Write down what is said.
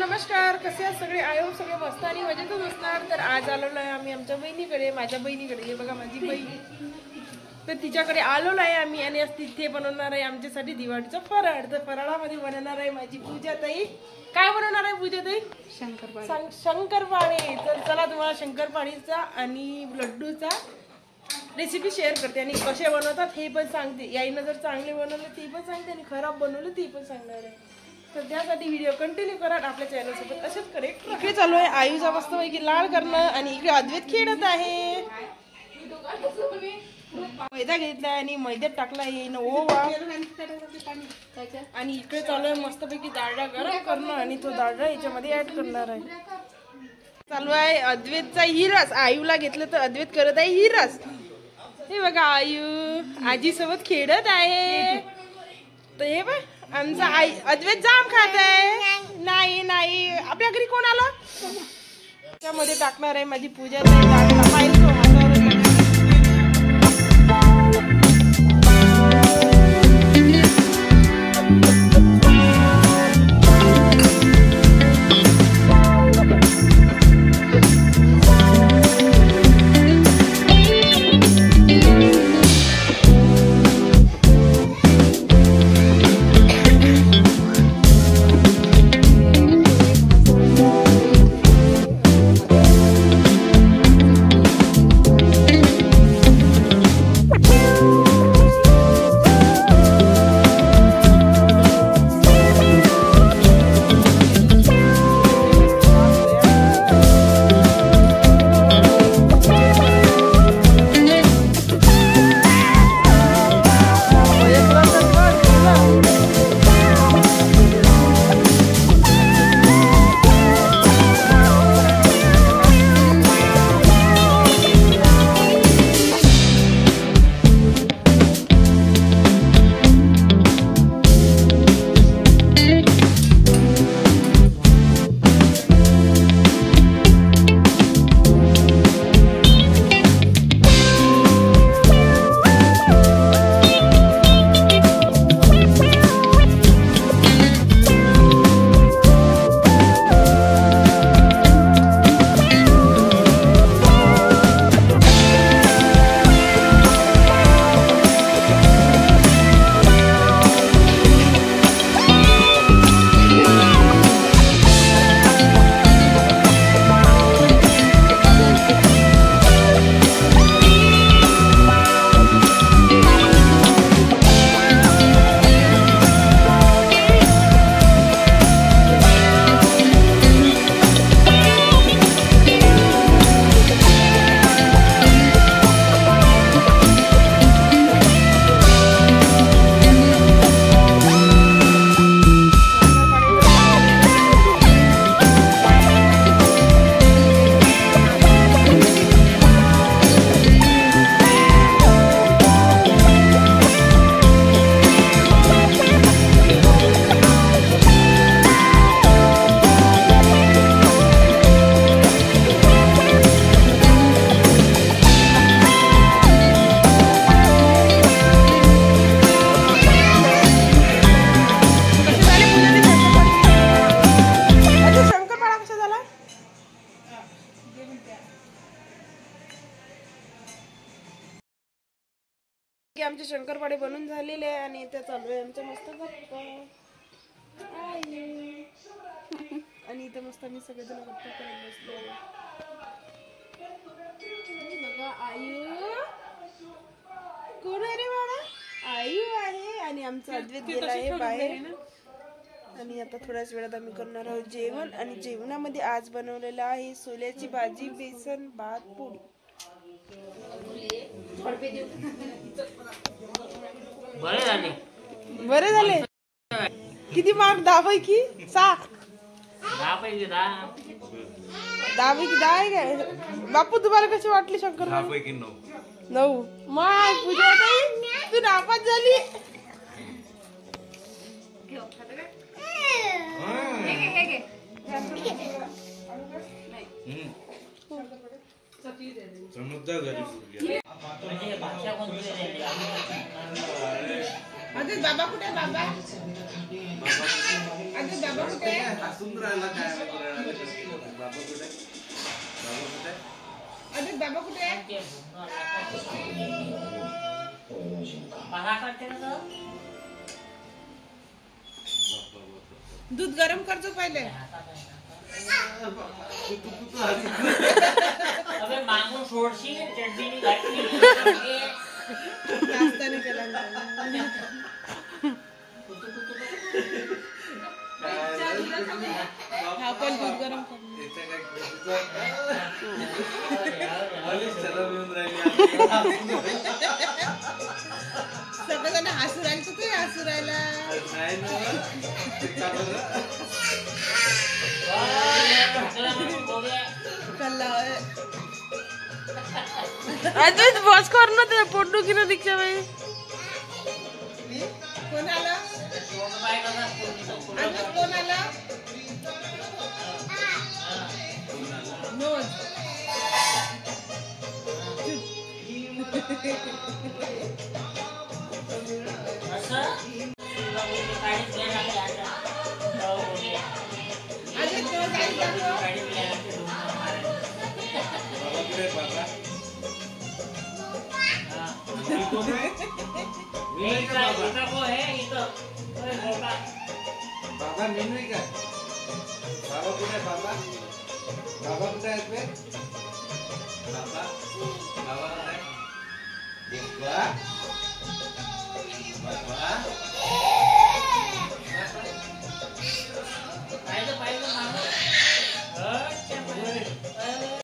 नमस्कार, कसे आहात सगळे? आय होप सगळे मस्त आणि मजेतच असणार. तर आज आलेलो आहे आम्ही आमच्या बहिणीकडे, माझ्या बहिणीकडे. हे बघा माझी बहीण, तर तिच्याकडे आलेलो आहे आम्ही आणि आज तिथे बनवणार आहे आमच्यासाठी दिवाळीचा फराळ. तर फराळामध्ये बनवणार आहे माझी पूजा ताई. काय बनवणार आहे पूजा ताई? शंकरपाळे. तर चला तुम्हाला शंकरपाळीचा आणि लड्डूचा रेसिपी शेअर करते आणि कसे बनवतात हे पण सांगते. याईनं जर चांगले बनवले ती पण सांगते आणि खराब बनवलं ती पण सांगणार आहे. तर त्यासाठी व्हिडिओ कंटिन्यू करा आपल्या चॅनल सोबत. असेच करेक्ट. इकडे चालू आहे आयुचा मस्तपैकी लाड करणं आणि इकडे अद्वैत खेळत आहे. मैदा घेतला आणि मैद्यात टाकला येईन ओवा आणि इकडे चालू आहे मस्तपैकी डाळडा गरम करणं आणि तो डाळडा याच्यामध्ये ऍड करणार आहे. चालू आहे अद्वैतचा हिरस. आयूला घेतलं तर अद्वैत करत आहे हिरस. हे बघा आयू आजी सोबत खेळत आहे. तर हे बघ आमचा आई अद्वैत जाम खात आहे. नाही नाही आपल्या घरी कोण आलं? त्यामध्ये टाकणार आहे माझी पूजा आमचे शंकरपाळे बनून झालेले आहे आणि इथे चालू आहे आमच्या मस्त गप्पा आणि इथे मस्त आम्ही सगळेजण गप्पा करत बसलो. बघा आयू कोण आहे रे बाळा? आयू आहे आणि आमचा अद्वैत गेला आहे बाहेर. आणि आता थोड्याच वेळात आम्ही करणार आहोत जेवण आणि जेवणामध्ये आज बनवलेलं आहे सोल्याची भाजी, बेसन, भात, पोळी. बरे झाले. किती मार्क? 10 पैकी 6. 10 पैकी 10. 10 पैकी 10 आहे काय? बापू तुम्हाला कशी वाटली शंकर? 10 पैकी 9. 9. मग पूजा ताई तू नापास झाली. समजदार झाली. बाबा कुठे? बाबा अरे बाबा कुठे आहे? हसून राहिला काय बाबा कुठे? बाबा कुठे? अरे बाबा कुठे आहे? दूध गरम करतो पहिले. अबे मागून सोडशी चटणी घातली नाश्ता नाही केला ना. हा पण दूध गरम कर. सगळेजण हसू राहिले तर तू हसू राहिला. अद्वैत बस कर ना ते पोट दुखी ना दीक्षा बाई. कोण आलं? अद्वैत कोण आलं? नोज. बाबा मीनू आहे का? बाबा कुठे आहे बाबा? बाबा कुठे आहेत बे? बाबा बाबा कुठे आहे?